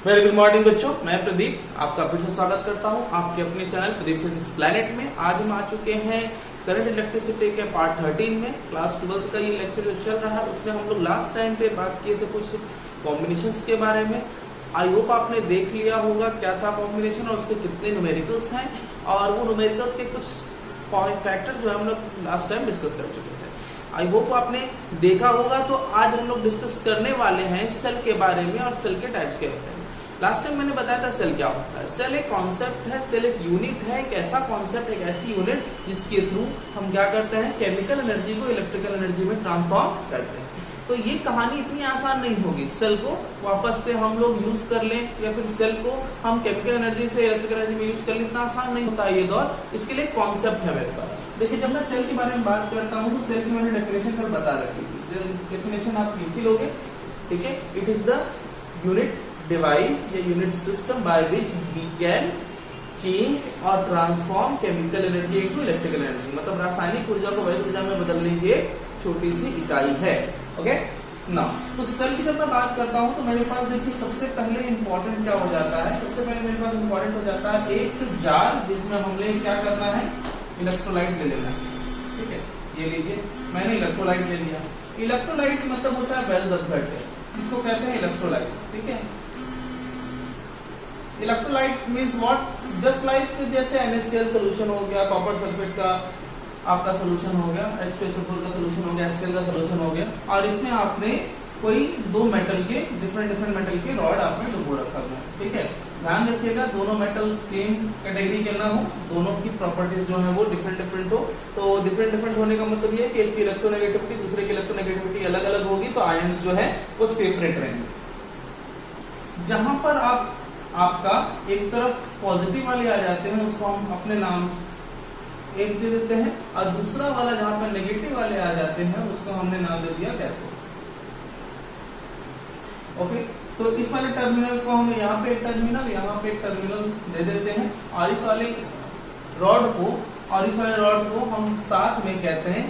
Very good morning बच्चों, मैं प्रदीप आपका फिर से स्वागत करता हूं आपके अपने चैनल प्रदीप फिजिक्स प्लैनेट में। आज हम आ चुके हैं करंट इलेक्ट्रिसिटी के पार्ट 13 में। क्लास 12 का ये लेक्चर जो चल रहा है उसमें हम लोग लास्ट टाइम पे बात किए थे कुछ कॉम्बिनेशंस के बारे में। आई होप आपने देख लिया होगा क्या था कॉम्बिनेशन और उसके कितने न्यूमेरिकल्स हैं, और वो न्यूमेरिकल्स के कुछ फैक्टर्स जो हम लोग लास्ट टाइम डिस्कस कर चुके थे। आई होप आपने देखा होगा। तो आज हम लोग डिस्कस करने वाले हैं सेल के बारे में और सेल के टाइप्स के बारे में। लास्ट टाइम मैंने बताया था सेल क्या होता है। सेल एक कॉन्सेप्ट है, सेल एक यूनिट है, एक ऐसा कॉन्सेप्ट, एक ऐसी यूनिट जिसके थ्रू हम क्या करते हैं, केमिकल एनर्जी को इलेक्ट्रिकल एनर्जी में ट्रांसफॉर्म करते हैं। तो ये कहानी इतनी आसान नहीं होगी। सेल को वापस से हम लोग यूज कर लें या फिर सेल को हम केमिकल एनर्जी से इलेक्ट्रिकल एनर्जी में यूज कर लें, इतना आसान नहीं होता ये दौर। इसके लिए कॉन्सेप्ट है मेरे पास। देखिए, जब मैं सेल के बारे में बात करता हूँ तो सेल की मैंने डेफिनेशन कल बता रखी थी। डेफिनेशन आप लिख ही लोगे, ठीक है। It is the unit device या unit system by which we can change और transform chemical energy into electrical energy. मतलब रासायनिक ऊर्जा को वैद्युत ऊर्जा में बदलने की एक छोटी सी इकाई है। ओके ना, तो सेल की जब मैं बात करता हूं तो मेरे पास देखिए सबसे पहले इंपॉर्टेंट क्या हो जाता है। सबसे पहले मेरे पास इंपॉर्टेंट हो जाता है एक जार जिसमें हमने क्या करना है, इलेक्ट्रोलाइट ले लेना है। ठीक है, ये लीजिए, मैंने इलेक्ट्रोलाइट ले लिया। इलेक्ट्रोलाइट मतलब होता है वेल घट, इसको कहते हैं इलेक्ट्रोलाइट। ठीक है, electrolyte means what, just like जैसे NaCl सोल्यूशन हो गया, कॉपर सल्फेट का आपका सोल्यूशन हो गया, H2SO4 का सोल्यूशन हो गया, HCl का सोल्यूशन हो गया, और इसमें आपने कोई दो मेटल के डिफरेंट मेटल के रॉड आपने डुबो रखा है। ठीक है, ध्यान रखिएगा दोनों मेटल सेम कैटेगरी के ना हो, दोनों की प्रॉपर्टीज जो है वो डिफरेंट हो। तो डिफरेंट होने का मतलब ये है कि एक की इलेक्ट्रोनेगेटिविटी दूसरे की इलेक्ट्रोनेगेटिविटी अलग अलग होगी, तो आयंस जो है वो सेपरेट रहेंगे। जहां पर आपका एक तरफ पॉजिटिव वाले आ जाते हैं उसको हम अपने नाम एक दे देते हैं, और दूसरा वाला जहां पर नेगेटिव वाले आ जाते हैं उसको हमने नाम दे दिया कैथोड। ओके, तो इस वाले टर्मिनल को हम यहाँ पे एक टर्मिनल, यहाँ पे एक टर्मिनल दे देते हैं, और इस वाले रॉड को हम साथ में कहते हैं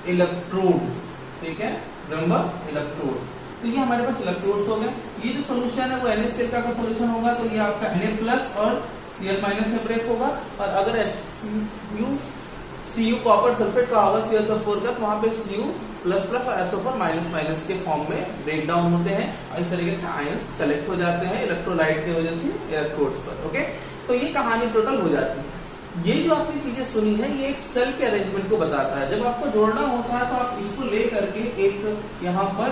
इलेक्ट्रोड्स। ठीक है, रिमेंबर इलेक्ट्रोड्स। तो ये हमारे पास इलेक्ट्रोड्स हो गए। ये जो सोल्यूशन है वो NaCl का सोल्यूशन होगा, तो ये आपका Na+ और Cl- से ब्रेक होगा। और अगर Cu कॉपर सल्फेट का होगा CSO4 का, तो वहां पे Cu++ और SO4- के फॉर्म में ब्रेक डाउन होते हैं, और इस तरीके से आयंस कलेक्ट हो जाते हैं इलेक्ट्रोलाइट की वजह से इलेक्ट्रोड्स पर। ओके, तो ये कहानी टोटल हो जाती है। ये जो आपने चीजें सुनी है ये एक सेल के अरेंजमेंट को बताता है। जब आपको जोड़ना होता है तो आप इसको ले करके एक यहाँ पर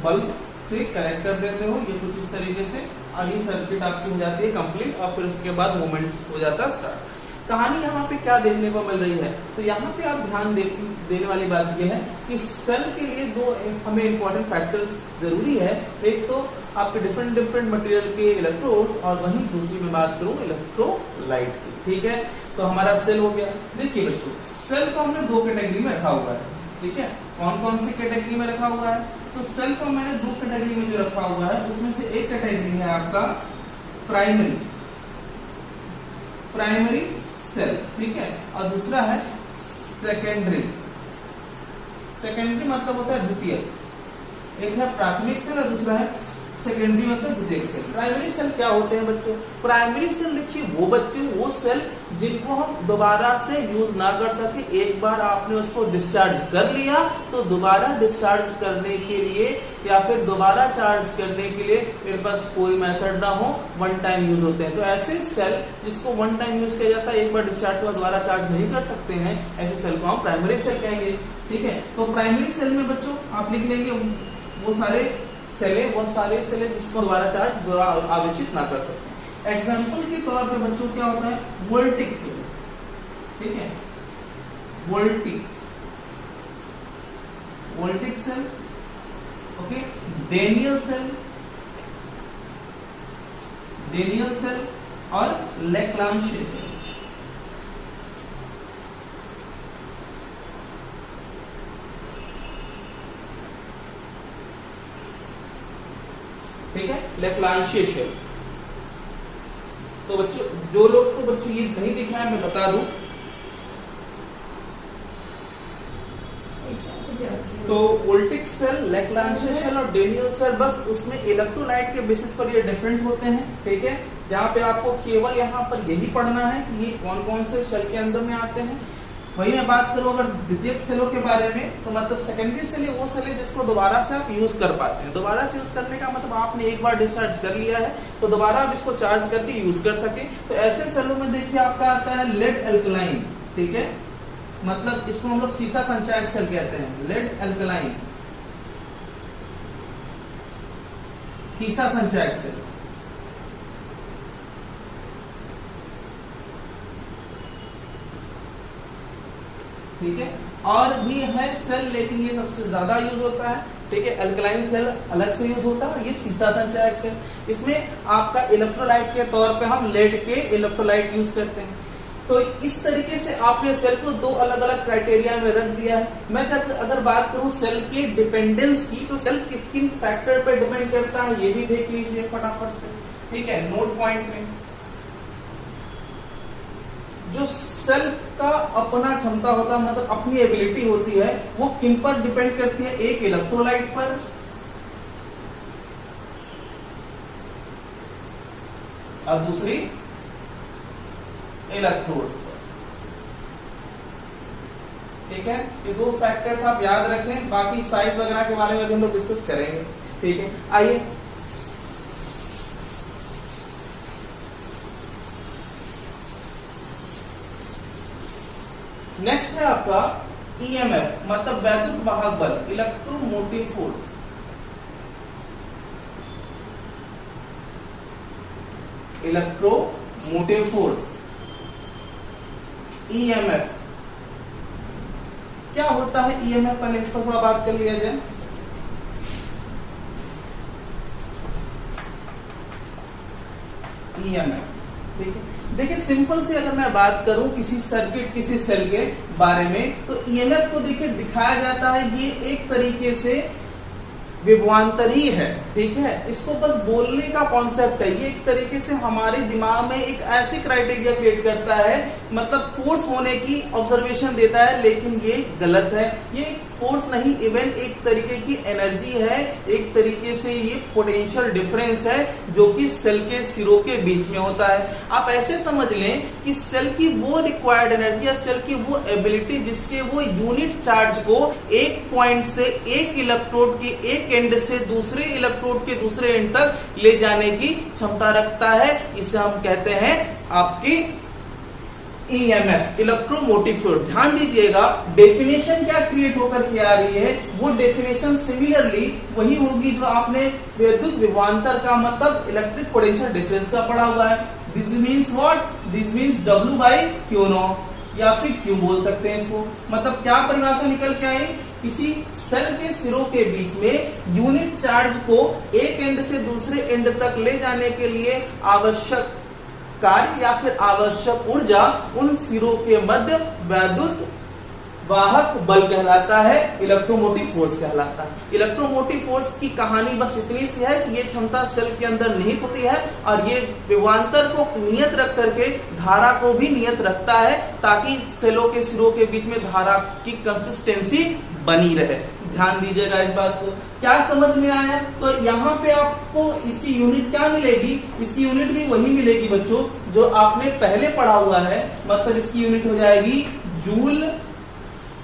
बल्ब से कनेक्ट कर देते हो, ये कुछ इस तरीके से, और ये सर्किट आपकी हो जाती है कंप्लीट, और फिर उसके बाद मूवमेंट हो जाता है स्टार्ट। कहानी यहाँ पे क्या देखने को मिल रही है, तो यहाँ पे आप ध्यान देने वाली बात यह है कि सेल के लिए दो हमें इंपॉर्टेंट फैक्टर्स जरूरी है। एक तो आपके डिफरेंट मटेरियल के इलेक्ट्रोड्स, और वहीं दूसरी में बात करूं इलेक्ट्रोलाइट की। ठीक है, तो हमारा सेल हो गया। देखिए बच्चों, सेल को हमने दो कैटेगरी में रखा हुआ है। ठीक है, कौन कौन सी कैटेगरी में रखा हुआ है, तो सेल को मैंने दो कैटेगरी में जो रखा हुआ है उसमें से एक कैटेगरी है आपका प्राइमरी सेल। ठीक है, और दूसरा है सेकेंडरी मतलब होता है द्वितीयक। एक है प्राथमिक सेल और दूसरा है सेकेंडरी मतलब द्वितीयक सेल। प्राइमरी सेल क्या होते हैं बच्चों, प्राइमरी सेल देखिए वो सेल जिनको हम दोबारा से यूज ना कर सके। एक बार आपने उसको डिस्चार्ज कर लिया तो दोबारा डिस्चार्ज करने के लिए या फिर दोबारा चार्ज करने के लिए मेरे पास कोई मेथड ना हो, वन टाइम यूज होते हैं। तो ऐसे सेल जिसको वन टाइम यूज किया जाता है, एक बार डिस्चार्ज हुआ दोबारा चार्ज नहीं कर सकते हैं, ऐसे सेल को हम प्राइमरी सेल कहेंगे। ठीक है, तो प्राइमरी सेल में बच्चों आप लिख लेंगे वो सारे सेल जिसको दोबारा चार्ज आवेशित ना कर सकते। एग्जाम्पल के तौर पे बच्चों क्या होता है, वोल्टिक सेल। ठीक है, voltaic cell, okay, Daniell cell और लेक्लांशिया सेल। ठीक है, लेक्लांशिया सेल। तो बच्चों जो लोग को बच्चों ये नहीं दिख रहा है मैं बता दूं, तो वोल्टिक सेल, लैग्रांज सेल और डेनियल सेल, बस उसमें इलेक्ट्रोलाइट के बेसिस पर ये डिफरेंट होते हैं, ठीक है। जहाँ पे आपको केवल यहाँ पर यही पढ़ना है कि ये कौन कौन से सेल के अंदर में आते हैं। वही मैं बात करूं अगर द्वितीयक सेलों के बारे में, तो मतलब सेकेंडरी सेल वो सेल है जिसको दोबारा से आप यूज कर पाते हैं। दोबारा से यूज करने का मतलब आपने एक बार डिस्चार्ज कर लिया है तो दोबारा आप इसको चार्ज करके यूज कर सके। तो ऐसे सेलों में देखिए आपका आता है लेड एल्कलाइन, ठीक है, मतलब इसको हम लोग सीसा संचायक सेल कहते हैं, लेड एल्कलाइन सीसा संचायक सेल। ठीक है, और भी है सेल लेकिन ये सबसे ज्यादा यूज होता है, ठीक है। अल्कलाइन सेल अलग से यूज होता है, ये सीसा संचायक सेल। इसमें आपका इलेक्ट्रोलाइट के तौर पे हम लेड के इलेक्ट्रोलाइट यूज करते हैं। तो इस तरीके से आपने सेल को दो अलग अलग क्राइटेरिया में रख दिया है। मैं अगर बात करूं सेल के डिपेंडेंस की, तो सेल किन फैक्टर पे डिपेंड करता है ये भी देख लीजिए फटाफट से, ठीक है। नोट पॉइंट में जो सेल का अपना क्षमता होता है, मतलब अपनी एबिलिटी होती है, वो किन पर डिपेंड करती है? एक इलेक्ट्रोलाइट पर, और दूसरी इलेक्ट्रोड्स पर, ठीक है। ये दो फैक्टर्स आप याद रखें, बाकी साइज वगैरह के बारे में भी हम लोग डिस्कस करेंगे, ठीक है। आइए नेक्स्ट है आपका ईएमएफ, मतलब वैद्युत वाहक बल, electromotive force. Electromotive force, EMF क्या होता है? ईएमएफ पहले इस पर थोड़ा बात कर लिया जाए। ईएमएफ, ठीक है। देखिए सिंपल से अगर मैं बात करूं किसी सर्किट, किसी सेल के बारे में, तो ईएमएफ को देखिए दिखाया जाता है, ये एक तरीके से विभवांतरी है, ठीक है। इसको बस बोलने का कॉन्सेप्ट है, ये एक तरीके से हमारे दिमाग में एक ऐसी क्राइटेरिया क्रिएट करता है, मतलब फोर्स होने की ऑब्जर्वेशन देता है, लेकिन ये गलत है। ये फोर्स नहीं, इवन एक तरीके की एनर्जी है, एक तरीके से ये पोटेंशियल डिफरेंस है जो कि सेल के सिरों के बीच में होता है। आप ऐसे समझ लें कि सेल की वो रिक्वायर्ड एनर्जी या सेल की वो एबिलिटी जिससे वो यूनिट चार्ज को एक पॉइंट से, एक इलेक्ट्रोड के एक एंड से दूसरे इलेक्ट्रोड के दूसरे एंड तक ले जाने की क्षमता रखता है। इसे हम कहते हैं आपकी ईएमएफ, इलेक्ट्रोमोटिव फोर्स। ध्यान दीजिएगा डेफिनेशन क्या क्रिएट होकर के आ रही है, वो डेफिनेशन सिमिलरली वही होगी जो आपने विद्युत विभवांतर का मतलब इलेक्ट्रिक पोटेंशियल डिफरेंस का पढ़ा हुआ है। This means what? This means W by Q not, या फिर क्यू बोल सकते हैं इसको। मतलब क्या परिभाषा निकल के आई? किसी सेल के सिरों के बीच में यूनिट चार्ज को एक एंड से दूसरे एंड तक ले जाने के लिए आवश्यक कार्य या फिर आवश्यक ऊर्जा उन सिरों के मध्य वैद्युत वाहक बल कहलाता है, इलेक्ट्रोमोटिव फोर्स कहलाता है। इलेक्ट्रोमोटिव फोर्स की कहानी बस इतनी सी है कि ये क्षमता सेल के अंदर निहित होती है और ये विभवांतर को नियत रख करके धारा को भी नियत रखता है, ताकि सेलों के सिरों के बीच में धारा की कंसिस्टेंसी बनी रहे। ध्यान दीजिएगा इस बात को। क्या समझ में आया? तो यहाँ पे आपको इसकी यूनिट क्या मिलेगी? इसकी यूनिट भी वही मिलेगी बच्चों जो आपने पहले पढ़ा हुआ है, मतलब इसकी यूनिट हो जाएगी जूल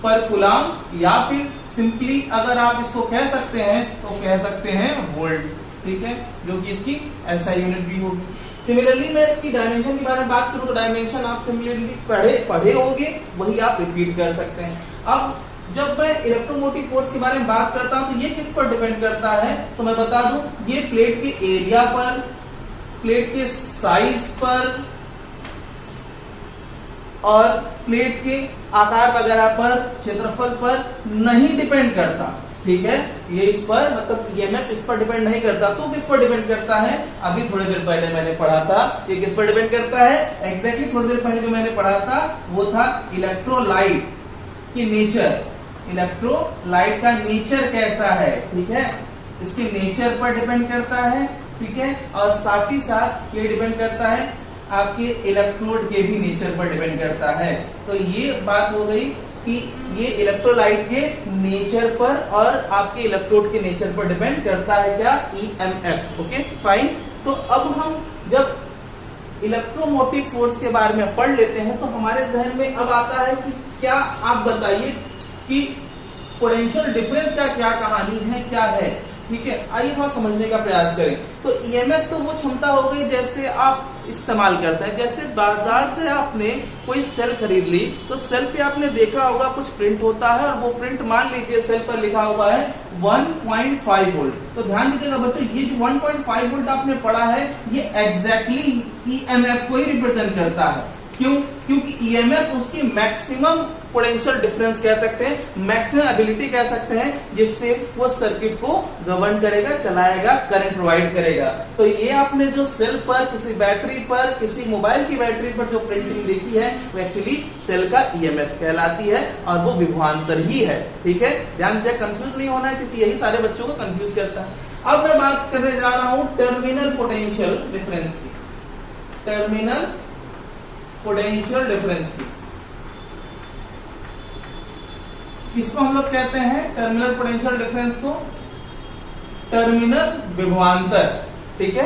पर कूलम, या फिर सिंपली अगर आप इसको कह सकते हैं तो कह सकते हैं वोल्ट, ठीक है, जो कि इसकी ऐसा यूनिट भी होगी। सिमिलरली मैं इसकी डायमेंशन के बारे में बात करूं तो डायमेंशन आप सिमिलरली पढ़े होंगे, वही आप रिपीट कर सकते हैं। अब जब मैं इलेक्ट्रोमोटिव फोर्स के बारे में बात करता हूं तो ये किस पर डिपेंड करता है, तो मैं बता दूं, ये प्लेट के एरिया पर, प्लेट के साइज पर और प्लेट के आकार वगैरह पर, क्षेत्रफल पर नहीं डिपेंड करता, ठीक है। ये इस पर मतलब ईएमएफ इस पर डिपेंड नहीं करता। तो किस पर डिपेंड करता है? अभी थोड़ी देर पहले मैंने पढ़ा था, ये किस पर डिपेंड करता है? एग्जैक्टली थोड़ी देर पहले जो मैंने पढ़ा था वो था इलेक्ट्रोलाइट की नेचर। इलेक्ट्रोलाइट का नेचर कैसा है, ठीक है, इसके नेचर पर डिपेंड करता है, ठीक है। और साथ ही साथ ये डिपेंड करता है आपके इलेक्ट्रोड के भी नेचर पर डिपेंड करता है। तो ये बात हो गई कि ये इलेक्ट्रोलाइट के नेचर पर और आपके इलेक्ट्रोड के नेचर पर डिपेंड करता है क्या, ईएमएफ। Okay fine. तो अब हम जब इलेक्ट्रोमोटिव फोर्स के बारे में पढ़ लेते हैं तो हमारे जहन में अब आता है कि क्या आप बताइए कि पोटेंशियल डिफरेंस का क्या कहानी है, क्या है। ठीक है, आइए थोड़ा समझने का प्रयास करें। तो ईएमएफ तो वो क्षमता हो गई जैसे आप इस्तेमाल करते हैं, जैसे बाजार से आपने कोई सेल खरीद ली तो सेल पे आपने देखा होगा कुछ प्रिंट होता है और वो प्रिंट मान लीजिए सेल पर लिखा हुआ है 1.5 वोल्ट। तो ध्यान दीजिएगा बच्चों, ये जो 1.5 वोल्ट आपने पढ़ा है ये एग्जैक्टली ईएमएफ को ही रिप्रेजेंट करता है। क्यों? क्योंकि ईएमएफ उसकी मैक्सिमम पोटेंशियल डिफरेंस कह सकते हैं, मैक्सिमम एबिलिटी कह सकते हैं, जिससे वो सर्किट को गवर्न करेगा, चलाएगा, करंट प्रोवाइड करेगा। तो ये आपने जो सेल पर, किसी बैटरी पर, किसी मोबाइल की बैटरी पर जो प्रिंटिंग देखी है वो एक्चुअली सेल का ईएमएफ कहलाती है और वो विभवांतर ही है। ठीक है, ध्यान दीजिए, कंफ्यूज नहीं होना है क्योंकि यही सारे बच्चों को कंफ्यूज करता है। अब मैं बात करने जा रहा हूं टर्मिनल पोटेंशियल डिफरेंस की, टर्मिनल पोटेंशियल डिफरेंस की। इसको हम लोग कहते हैं टर्मिनल पोटेंशियल डिफरेंस को टर्मिनल विभवांतर। ठीक है,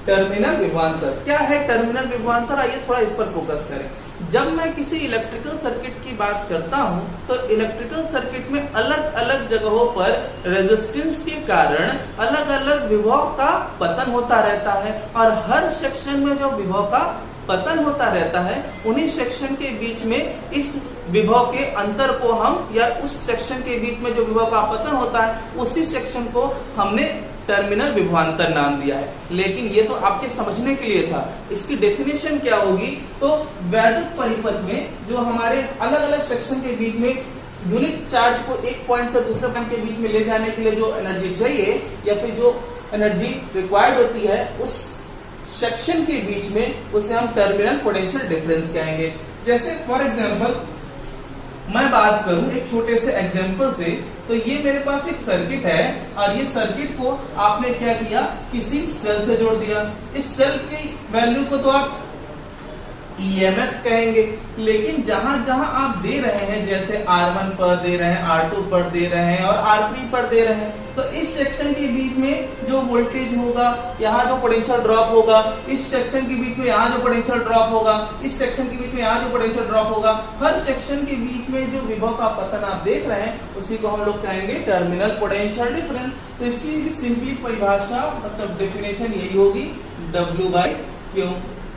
टर्मिनल विभवांतर क्या है? टर्मिनल विभवांतर, आइए थोड़ा इस पर फोकस करें। जब मैं किसी इलेक्ट्रिकल सर्किट की बात करता हूं तो इलेक्ट्रिकल सर्किट में अलग अलग जगहों पर रेजिस्टेंस के कारण अलग अलग विभव का पतन होता रहता है और हर सेक्शन में जो विभव का पतन होता रहता है उन्हीं सेक्शन के बीच में इस विभव के अंतर को हम, या उस सेक्शन के बीच में जो विभव का पतन होता है उसी सेक्शन को हमने टर्मिनल विभवांतर नाम दिया है। लेकिन ये तो आपके समझने के लिए था, इसकी डेफिनेशन क्या होगी? तो वैद्युत परिपथ में जो हमारे अलग अलग सेक्शन के बीच में यूनिट चार्ज को एक पॉइंट से दूसरे पॉइंट के बीच में ले जाने के लिए जो एनर्जी चाहिए या फिर जो एनर्जी रिक्वायर्ड होती है उस सेक्शन के बीच में, उसे हम टर्मिनल पोटेंशियल डिफरेंस कहेंगे। जैसे फॉर एग्जांपल मैं बात करूं एक छोटे से एग्जांपल से, तो ये मेरे पास एक सर्किट है और ये सर्किट को आपने क्या किया, किसी सेल से जोड़ दिया। इस सेल की वैल्यू को तो आप ईएमएफ कहेंगे, लेकिन जहां जहां आप दे रहे हैं, जैसे R1 पर दे रहे हैं, R2 पर दे रहे हैं और R3 पर दे रहे हैं, तो इस सेक्शन के बीच में जो वोल्टेज होगा, यहाँ जो पोटेंशियल ड्रॉप होगा, इस सेक्शन के बीच में यहाँ जो पोटेंशियल ड्रॉप होगा, इस सेक्शन के बीच में यहाँ जो पोटेंशियल ड्रॉप होगा, हर सेक्शन के बीच में जो विभव का पतन आप देख रहे हैं उसी को हम लोग कहेंगे टर्मिनल पोटेंशियल डिफरेंस। तो इसकी भी सिंपली परिभाषा मतलब डेफिनेशन यही होगी, W/Q।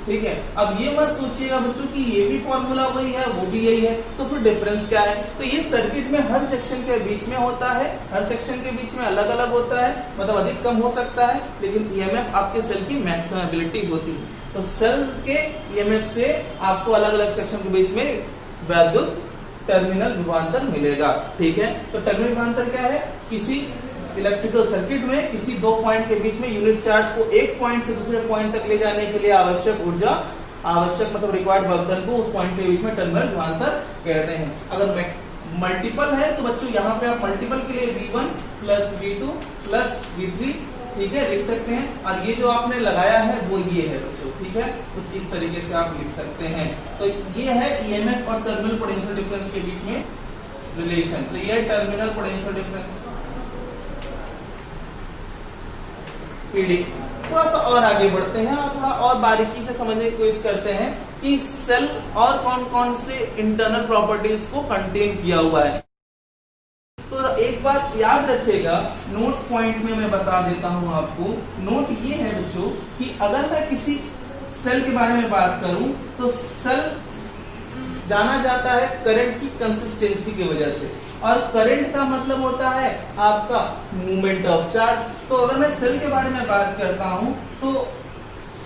ठीक है, अब ये मत सोचिएगा बच्चों कि ये भी फॉर्मूला वही है वो भी यही है, तो फिर डिफरेंस क्या है? तो ये सर्किट में हर सेक्शन के बीच में होता है, हर सेक्शन के बीच में अलग अलग होता है, मतलब अधिक कम हो सकता है, लेकिन ईएमएफ आपके सेल की मैक्सिमम एबिलिटी होती है। तो सेल के ईएमएफ से आपको अलग अलग सेक्शन के बीच में वैद्युत टर्मिनल विभवांतर मिलेगा। ठीक है, तो टर्मिनल विभवांतर क्या है? किसी इलेक्ट्रिकल सर्किट में किसी दो पॉइंट के बीच में यूनिट चार्ज को एक पॉइंट से दूसरे पॉइंट तक ले जाने के लिए आवश्यक ऊर्जा, आवश्यक मतलब रिक्वायर्ड वर्क डन को उस पॉइंट के बीच में टर्मिनल विभवांतर कहते हैं। अगर मल्टीपल है तो बच्चों यहाँ पे आप मल्टीपल के लिए V1 plus V2 plus V3 ठीक है लिख सकते हैं, और ये जो आपने लगाया है वो ये है बच्चों। ठीक है, कुछ इस तरीके से आप लिख सकते हैं। तो ये है ईएमएफ और टर्मिनल पोटेंशियल डिफरेंस के बीच में रिलेशन। तो ये टर्मिनल पोटेंशियल डिफरेंस। पीडी थोड़ा सा और आगे बढ़ते हैं और थोड़ा और बारीकी से समझने की कोशिश करते हैं कि सेल और कौन कौन से इंटरनल प्रॉपर्टीज को कंटेन किया हुआ है। तो एक बात याद रखिएगा, नोट पॉइंट में मैं बता देता हूं आपको। नोट ये है बच्चों कि अगर मैं किसी सेल के बारे में बात करूं तो सेल जाना जाता है करंट की कंसिस्टेंसी की वजह से, और करंट का मतलब होता है आपका मूवमेंट ऑफ चार्ज। तो अगर मैं सेल के बारे में बात करता हूं तो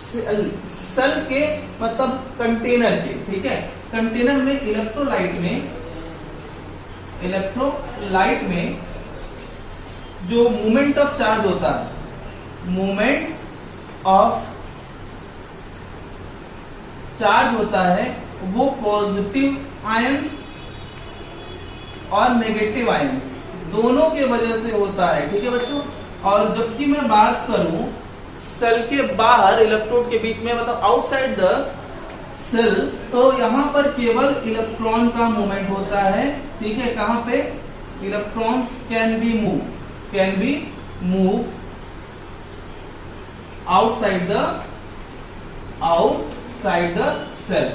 सेल के मतलब कंटेनर के, ठीक है, कंटेनर में इलेक्ट्रोलाइट में जो मूवमेंट ऑफ चार्ज होता है, मूवमेंट ऑफ चार्ज होता है वो पॉजिटिव आयंस और नेगेटिव आयंस दोनों के वजह से होता है। ठीक है बच्चों, और जबकि मैं बात करूं सेल के बाहर इलेक्ट्रोड के बीच में, मतलब आउटसाइड द सेल, तो यहाँ पर केवल इलेक्ट्रॉन का मूवमेंट होता है, ठीक है। कहां पे? Electrons can be move outside the cell,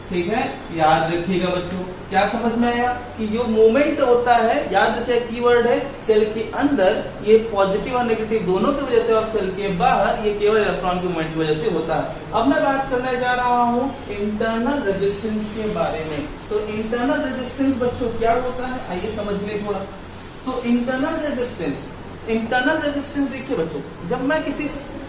ठीक है। याद रखिएगा बच्चों, क्या समझ में आया कि जो मूवमेंट होता है, याद रखिए कीवर्ड है सेल के अंदर ये पॉजिटिव और नेगेटिव दोनों की वजह से, और सेल के बाहर ये केवल इलेक्ट्रॉन के मूवमेंट की वजह से होता है। अब मैं बात करने जा रहा हूँ इंटरनल रेजिस्टेंस के बारे में। तो इंटरनल रेजिस्टेंस बच्चों क्या होता है, आइए समझ लें थोड़ा। तो इंटरनल रेजिस्टेंस देखिए बच्चों, जब मैं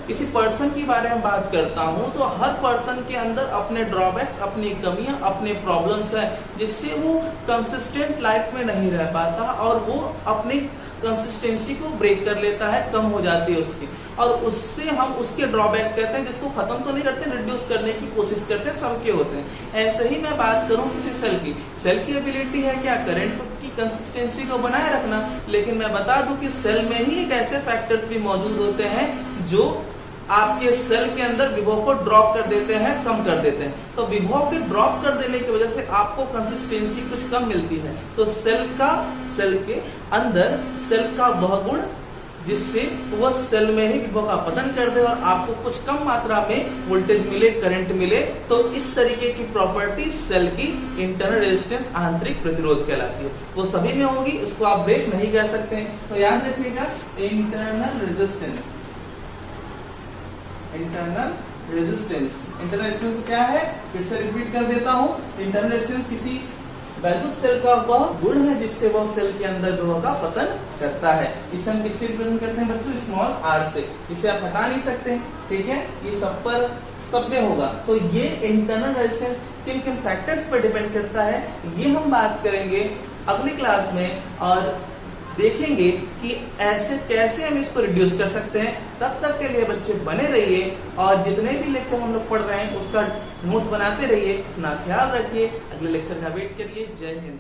किसी पर्सन के बारे में बात करता हूं तो हर पर्सन के अंदर अपने ड्रॉबैक्स, अपनी कमियां, अपने प्रॉब्लम्स हैं, जिससे वो कंसिस्टेंट लाइफ में नहीं रह पाता और वो अपनी कंसिस्टेंसी को ब्रेक कर लेता है, कम हो जाती है उसकी, और उससे हम उसके ड्रॉबैक्स कहते हैं, जिसको खत्म तो नहीं करते, रिड्यूस करने की कोशिश करते हैं, सबके होते हैं। ऐसे ही मैं बात करूं किसी सेल की एबिलिटी है क्या, करंट की कंसिस्टेंसी को बनाए रखना, लेकिन मैं बता दूं कि सेल में ही एक ऐसे फैक्टर्स भी मौजूद होते हैं जो आपके सेल के अंदर विभव को ड्रॉप कर देते हैं, कम कर देते हैं। तो विभव के ड्रॉप कर देने की वजह से आपको कंसिस्टेंसी कुछ कम मिलती है। तो सेल के अंदर सेल का वह गुण जिससे वह सेल में ही विभव का पतन कर दे और आपको कुछ कम मात्रा में वोल्टेज मिले, करंट मिले, तो इस तरीके की प्रॉपर्टी सेल की इंटरनल रेजिस्टेंस, आंतरिक प्रतिरोध कहलाती है। वो सभी में होगी, उसको आप ब्रेक नहीं कर सकते। तो याद रखिएगा इंटरनल रेजिस्टेंस क्या है, फिर से रिपीट कर देता हूं। इंटरनल रेजिस्टेंस किसी वैद्युत सेल का वह गुण है जिससे वह सेल के अंदर विभव का पतन करता है। इसे हम किससे रिप्रेजेंट करते हैं बच्चों, स्मॉल r से। इसे आप हटा नहीं सकते, ठीक है, ये सब में होगा। तो ये इंटरनल रेजिस्टेंस किन किन फैक्टर्स पर डिपेंड करता है, ये हम बात करेंगे अगली क्लास में, और देखेंगे कि ऐसे कैसे हम इसको रिड्यूस कर सकते हैं। तब तक के लिए बच्चे बने रहिए, और जितने भी लेक्चर हम लोग पढ़ रहे हैं उसका नोट्स बनाते रहिए। अपना ख्याल रखिए, अगले लेक्चर का वेट करिए। जय हिंद।